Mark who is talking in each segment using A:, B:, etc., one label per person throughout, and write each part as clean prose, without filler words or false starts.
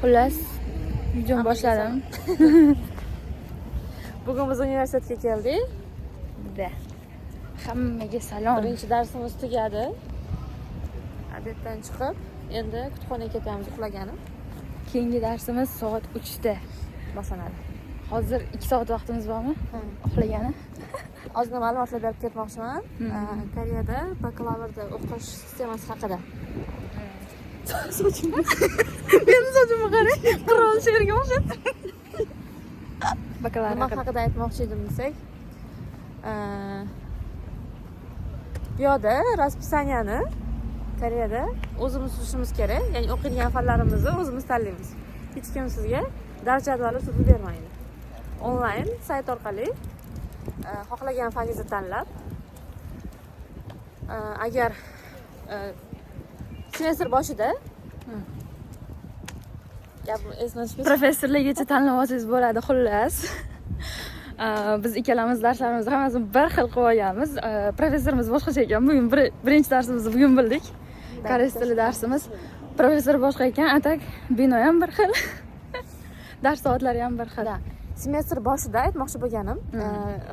A: Xullas, videoni boshladim.
B: Bugun biz universitetga keldik.
A: Hammaga salom.
B: Birinchi darsimiz tugadi. Obeddan chiqib, endi kutubxonaga ketamiz uxlagani.
A: Keyingi darsimiz soat 3 da
B: boshlanadi.
A: Hozir 2 soat vaqtimiz bormi? Uxlagani.
B: Ozgina ma'lumotlar berib ketmoqchiman. Koreyada bakalavrda o'qish sistemasi haqida. Sochim. Meni sochimni qarang. Qirol sherga o'xshab.
A: Bakalavr
B: haqida aytmoqchi edim desak, bu yerda raspisaniyani Koreyada o'zimiz tuzishimiz kerak. Ya'ni o'qiydigan fanlarimizni o'zimiz tanlaymiz. Hech kim sizga dars jadvali tuzib bermaydi. Onlayn sayt orqali xohlagan faningizni tanlab, agar semestr boshida
A: professorligicha tanlab olsangiz bo'ladi. Xullas, biz ikkalamiz darslarimizni hammasini bir xil qilib olganmiz. Professorimiz boshqacha ekan. Bugun birinchi darsimizni bugun bildik. Koreys tili darsimiz. Professor boshqa ekan, atak bino ham bir xil. Dars soatlari ham bir xil.
B: Semestr boshida aytmoqchi bo'lganim,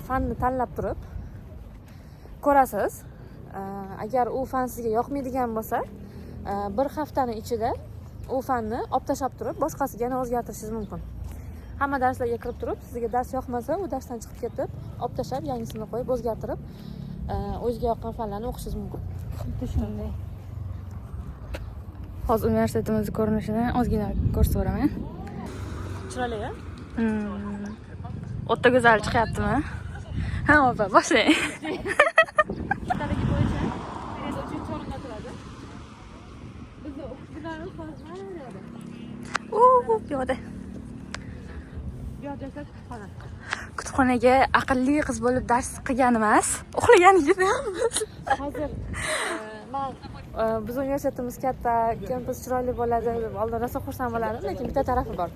B: fanni tanlab turib ko'rasiz. Agar u fan sizga yoqmaydigan bo'lsa, bir haftani ichida u fanni olib tashlab turib, boshqasiga yana o'zgartirishingiz mumkin. Hamma darslarga kirib turib, sizga dars yoqmasa, u darsdan chiqib ketib, olib tashlab, yangisini qo'yib, o'zgartirib, o'ziga yoqqan fanlarni o'qishingiz mumkin.
A: Xuddi shunday. Hozir universitetimiz ko'rinishini ozgina ko'rsataveraman.
B: Chiroyli-a?
A: O'ta go'zal chiqyaptimi? Ha, opa, boshlang.
B: Talagi bo'yicha Koreyada 3-o'rinda turadi. Bizning o'quvchilarimiz hozir mana bu yerda.
A: Bu yoqda.
B: Bu yerda esa kutubxona.
A: Kutubxonaga aqlli qiz bo'lib dars qilgan emas, uxlaganligini.
B: Hozir biz universitetimiz katta, kampus chiroyli bo'ladi deb oldin rosa xursand bo'lardim, lekin bitta tarafi bor.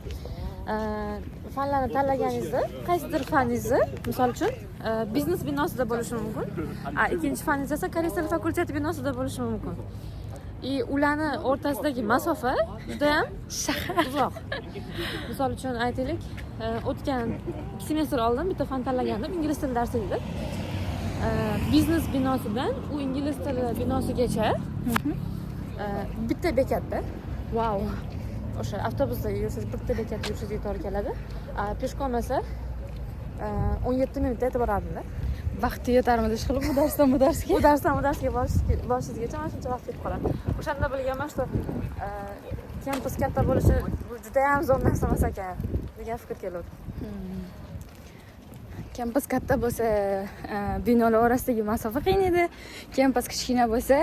B: Fanlarni tanlaganingizda, qaysidir faningizni, misol uchun, biznes binosida bo'lishi mumkin. Ikkinchi faningiz esa Koreys tili fakulteti binosida bo'lishi mumkin. Ularni o'rtasidagi masofa juda ham uzoq. Misol uchun aytaylik, o'tgan 2 semestr oldin bitta fan tanlagandim, ingliz tili darsi edi. Biznes binosidan u ingliz tili binosigacha bitta bekatda.
A: Wow.
B: O'sha avtobusda yursangiz bitta bekatda yurishingiz to'g'ri keladi. Peshkom esa 17 minutda yetib boradimda.
A: Vaqti yetarmidi ishqilib bu darsdan bu darsga?
B: Bu darsdan bu darsga borishingizgacha mana shuncha vaqt ketib qoladi. O'shanda bilganman, что kampus katta bo'lishi juda ham zo'r narsa emas ekan degan fikr keldi.
A: Kampus katta bo'lsa, binolar orasidagi masofa qiyin edi. Kampus kichkina bo'lsa,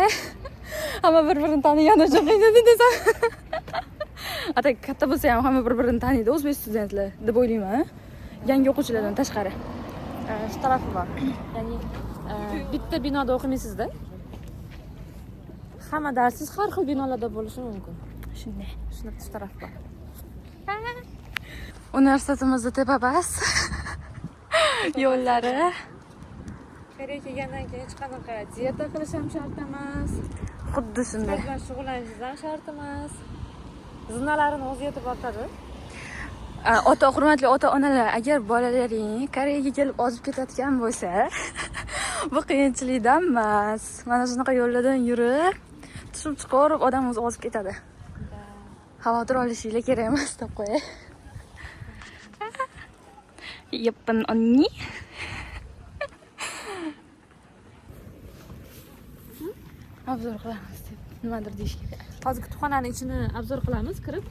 A: hamma bir-birini tanigani uchun qiyin edi desam. Atak katta bo'lsa ham hamma bir-birini taniydi, o'zbek studentlar deb o'ylayman. Yangi o'quvchilardan tashqari.
B: Shu tarafi bor. Ya'ni bitta binoda o'qimaysizda. Hamma darsingiz har xil binolarda bo'lishi mumkin.
A: Shunday.
B: Shu taraf bor.
A: Universitetimizda tepabas. Yo'llari.
B: Koreyaga kelgandan keyin hech qanaqa dieta qilish ham shart emas.
A: Xuddi shunday.
B: Sport bilan shug'ullanishingiz ham shart emas. Zinalarini o'zi yetib ortadi.
A: Hurmatli ota-onalar, agar bolalaring Koreyaga kelib ozib ketayotgan bo'lsa, bu qiyinchilikdan emas. Mana shunaqa yo'llardan yurib, tushib chiqarib odam o'zi ozib ketadi. Xavotir olishinglar kerak emas deb qo'yay. Yapın onni. Obzor qilamiz deb nimadir deyish kerak.
B: Hozir kutubxonaning ichini obzor qilamiz, kirib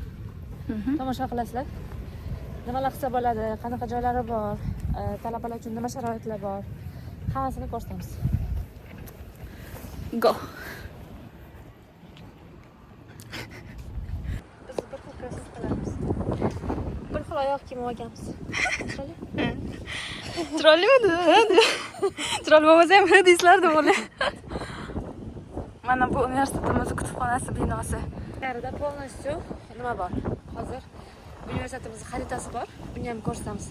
B: tomosha qilasizlar. Nimalar qilsa bo'ladi, qanaqa joylari bor, talabalar uchun nima sharoitlar bor, hammasini ko'rsatamiz.
A: Go.
B: Biz bir xil krossovka qilamiz. Bir xil oyoq kiyim olganmiz.
A: Chiroylimi? Chiroyli bo'lmasa ham deysizlar-da bo'la. Mana bu universitetimiz kutubxonasi binosi.
B: Narida полностью nima bor? Hozir universitetimiz xaritasi bor. Buni ham ko'rsatamiz.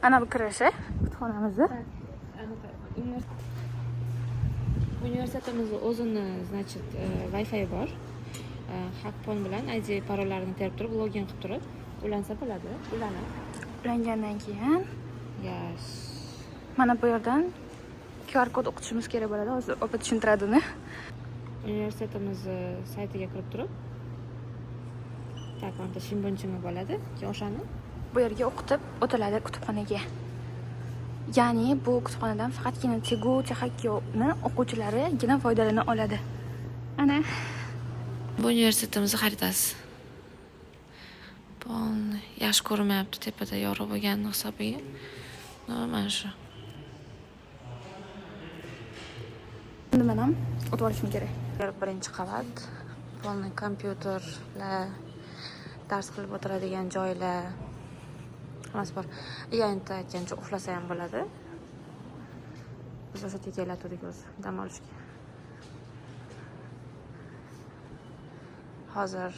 A: Ana bu kirishi kutubxonamizni.
B: Universitetimiz o'zini, значит, Wi-Fi bor. Hackpon bilan ID parollarini terib turib, login qilib turib, ulansa bo'ladi. Ulanib.
A: Ulangandan keyin
B: Yes.
A: mana bu yerdan QR kod o'qitishimiz kerak bo'ladi. Hozir opa tushuntiradi uni.
B: Universitetimiz saytiga kirib turib, takonda shimbunchimi bo'ladi. Keyin o'shani
A: Bu yerga o'qitib o'tiladi kutubxonaga. Ya'ni bu kutubxonadan faqatgina TEGU, TEHAKKO'ni o'quvchilarigina foydalana oladi. Ana
B: bu universitetimiz xaritasi. Polni yaxshi ko'rinmayapti, tepada yorug' bo'lgani hisobiga. Mana shu.
A: endi men ham o'tib olishim kerak.
B: Birinchi qavat. Polni kompyuterlar, dars qilib o'tiradigan joylar. Hammasi bor. Endi aytgancha uxlasa ham bo'ladi. Biz o'sha yerga kelatdik o'zi dam olishga. Hozir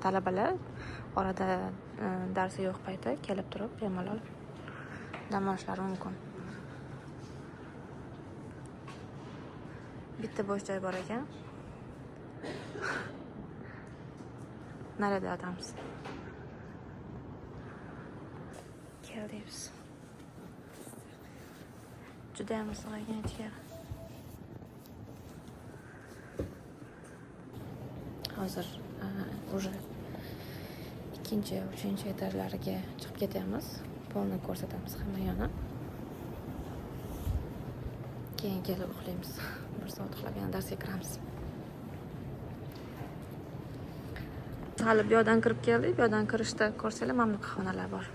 B: talabalar orada darsi yo'q payti kelib turib bemalol dam olishlari mumkin. Bitta bo'sh joy bor ekan. Narada yotamiz. Keldik. Juda ham sog'aygan ichkari. Hozir уже ikkinchi, uchinchi etajlarga chiqib ketamiz. Polni ko'rsatamiz hamma yoni. Keyin kelib uxlaymiz. 1 soat uxlab yana darsga kiramiz. Hali bu yoqdan kirib keldik. Bu yoqdan kirishda ko'rsanglar mamnun xonalar bor.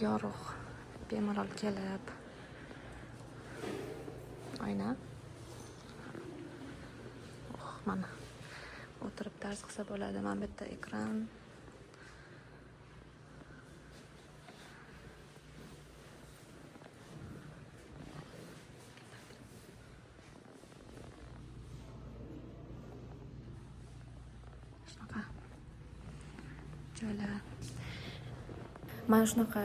B: Yorug', bemalol kelib. Oyna. Mana. O'tirib dars qilsa bo'ladi. Mana bu yerda ekran. Shunaqa joylar. Mana shunaqa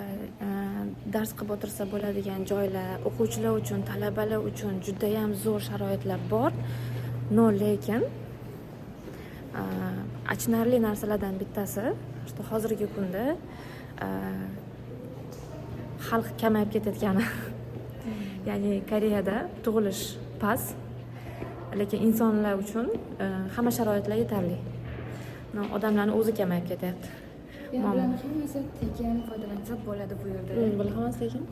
B: dars qilib o'tirsa bo'ladigan joylar, o'quvchilar uchun, talabalar uchun juda ham zo'r sharoitlar bor. No lekin achinarli narsalardan bittasi, işte hozirgi kunda xalq kamayib ketayotgani. Ya'ni Koreyada tug'ilish past, lekin insonlar uchun hamma sharoitlar yetarli. Odamlarning o'zi kamayib ketyapti.
A: Bularning hammasi tekin foydalansa bo'ladi bu yerda.
B: Bular hammasi tekin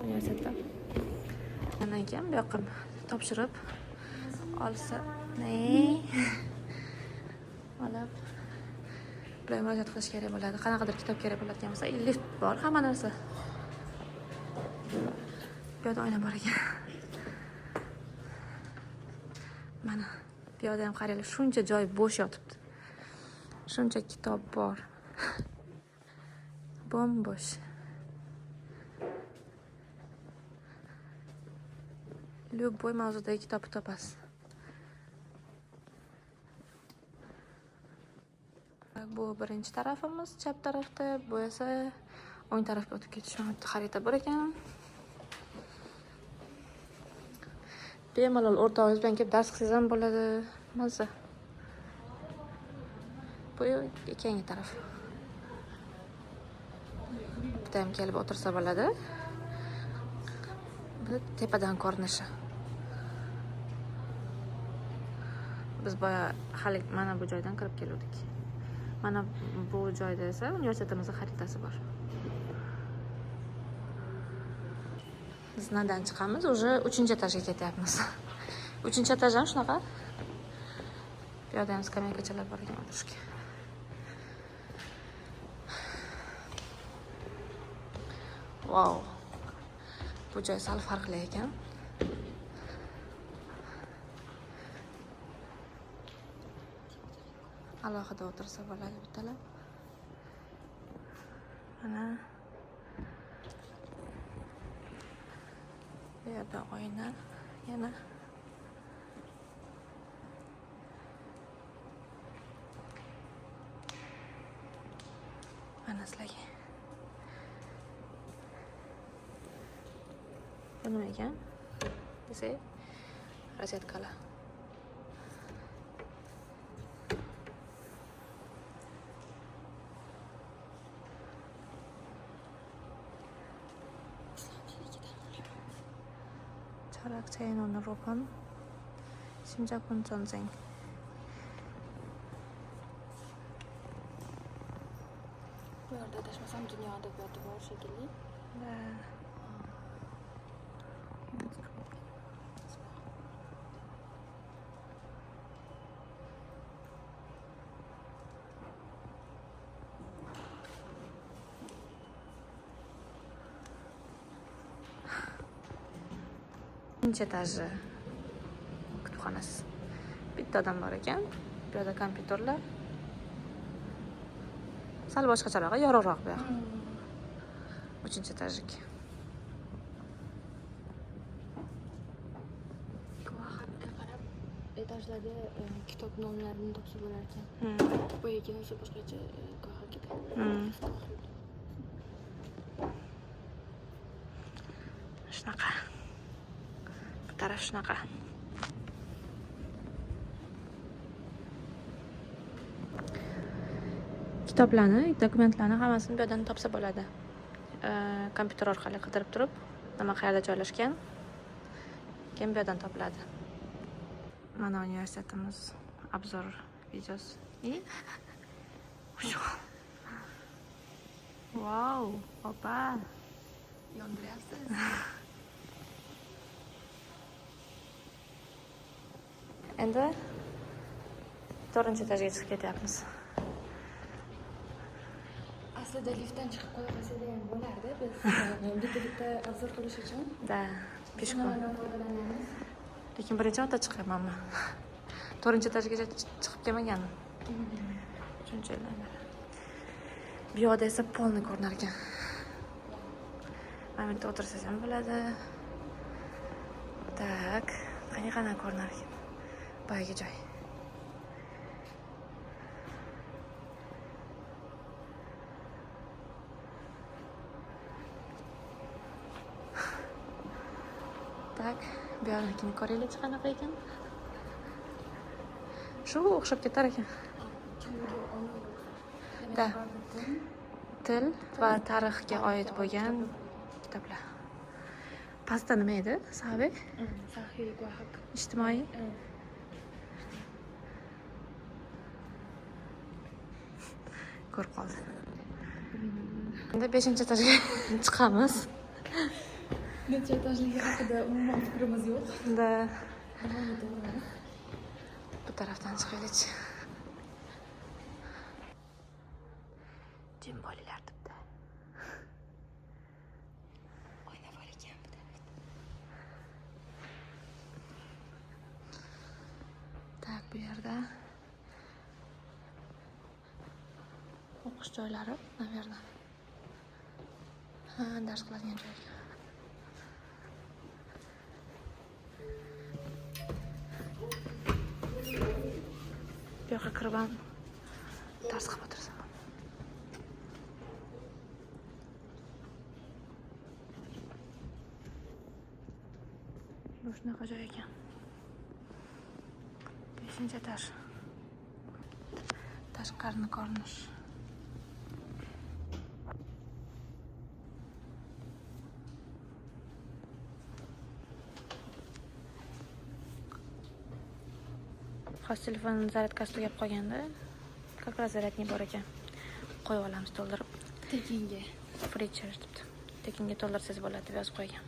B: universitetda. Undan keyin bu yoqqa topshirib olsa, olib bilan murojaat qilish kerak bo'ladi. Qanaqadir kitob kerak bo'ladigan bo'lsa, lift bor, hamma narsa. Bu yerda oyna bor ekan. Mana bu yerda ham qaranglar, shuncha joy bo'sh yotibdi. Shuncha kitob bor. Bombosh. Любой mavzudagi kitobni topasiz. Bu birinchi tarafimiz, chap tarafda, bu esa o'ng tarafga o'tib ketish uchun xarita bor ekan. Bemalol o'rtog'ingiz bilan kelib dars qilsangiz ham bo'ladi. Maza. Bu ikkinchi taraf. Bitta ham kelib o'tirsa bo'ladi. Bu tepadan ko'rinishi. Biz boya hali mana bu joydan kirib keldik. Mana bu joyda esa universitetimizning xaritasi bor. Biz nadan chiqamiz, уже 3-etajga ketyapmiz. 3-etaj ham shunaqa. Bu yerda ham skameykachalar bor ekan o'tirishga. Wow. Bu joy sal farqli ekan. Alohida o'tirsa bo'ladi bittalar. Mana bu yerda oyna yana. Mana sizlarga. Bu nima ekan? Desa, rozetkalar. Charakterien Ropan. Simjakun Zonzeng.
A: Bu yerda adashmasam dunyo adabiyoti bor shekilli.
B: Birinchi etaji kutubxonasi. Bitta odam bor ekan. Bu yerda kompyuterlar. Sal boshqacharoq, yorug'roq bu yoq. 3-etajlik.
A: Guvohlarga qarab etajlarda kitob nomlarini topsa bo'lar ekan. Boyaga esa boshqacha guvohlar ketadi.
B: Shunaqa. Bu taraf shunaqa. Kitoblarni, dokumentlarni hammasini bu yerdan topsa bo'ladi. Kompyuter orqali qidirib turib, nima qayerda joylashgan, keyin bu yerdan topiladi. Mana universitetimiz obzor videosi. Wow, opa.
A: Yondiryapsiz.
B: Endi 4-etajga chiqib ketyapmiz.
A: Aslida liftdan chiqib qo'ya qolsada ham bo'lardi. Biz bitta obzor qilish uchun.
B: Da, peshku.
A: Shundan foydalanamiz.
B: Lekin birinchi marta chiqyapmanmi? 4-etajgacha chiqib kelmaganman. Shunchalar. Bu yoqda esa polni ko'rinar ekan. Mana bu yerda o'tirsangiz ham bo'ladi. Tak, qanaqa ko'rinar ekan. Boyagi joy. Tak, bu yoqnikini ko'raylik qanaqa ekan. Shu o'xshab ketar ekan. Da. Til va tarixga oid bo'lgan kitoblar. Pastda nima edi? Sahiy?
A: Sahiy guvohlik.
B: Ijtimoiy. Ko'rib qoldi. Endi 5-etajga chiqamiz.
A: Necha etajligi haqida umuman fikrimiz yo'q.
B: Da. Bu tarafdan chiqaylik. Jim bo'linglar debdi. O'ynab olgan bu tarafda. Tak, bu yerda o'qish joylari, naverna. Dars qiladigan joy. Bu yoqqa kirib ham dars qilib o'tirsam. Bu shunaqa joy ekan. 5-etaj. Tashqarini ko'rinish. Xos telefon zaryadkasi tugab qolganda, как раз zaryadni bor ekan. Qo'yib olamiz to'ldirib.
A: Tekinga.
B: Free charge debdi. Tekinga to'ldirsangiz bo'ladi deb yozib qo'ygan.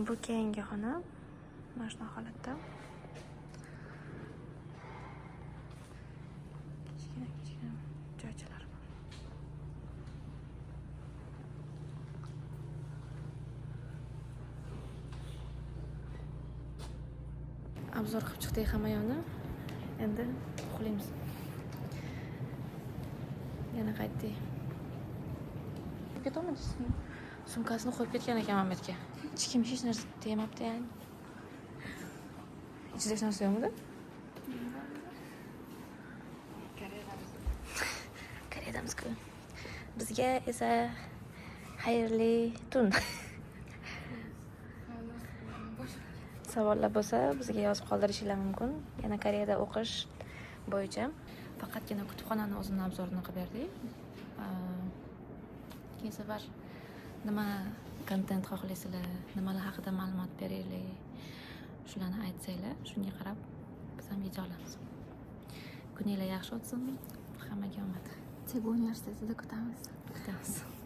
B: Bu keyingi xona. Mana shunaqa holatda. Kichkina joychalar bor. Obzor qilib chiqdik hamma yoqni. Endi uxlaymiz. Yana qaytdik. Ketamiz. Sumkasini qo'yib ketgan ekan Mametga. Hech kim hech narsa demabdi yani. Ichida hech narsa yo'qmi? Koreyadamiz-ku. Bizga esa xayrli tun. Savollar bo'lsa bizga yozib qoldirishinglar mumkin. Yana Koreyada o'qish bo'yicha
C: faqatgina kutubxonani o'zini obzorini qilib berdik. Keyin safar nima kontent xohlaysizlar, nimalar haqida ma'lumot beraylik, shularni aytsanglar, shunga qarab biz ham yecha olamiz. Kuninglar yaxshi o'tsin. Hammaga omad.
A: Tegu universitetida kutamiz.
C: Kutamiz.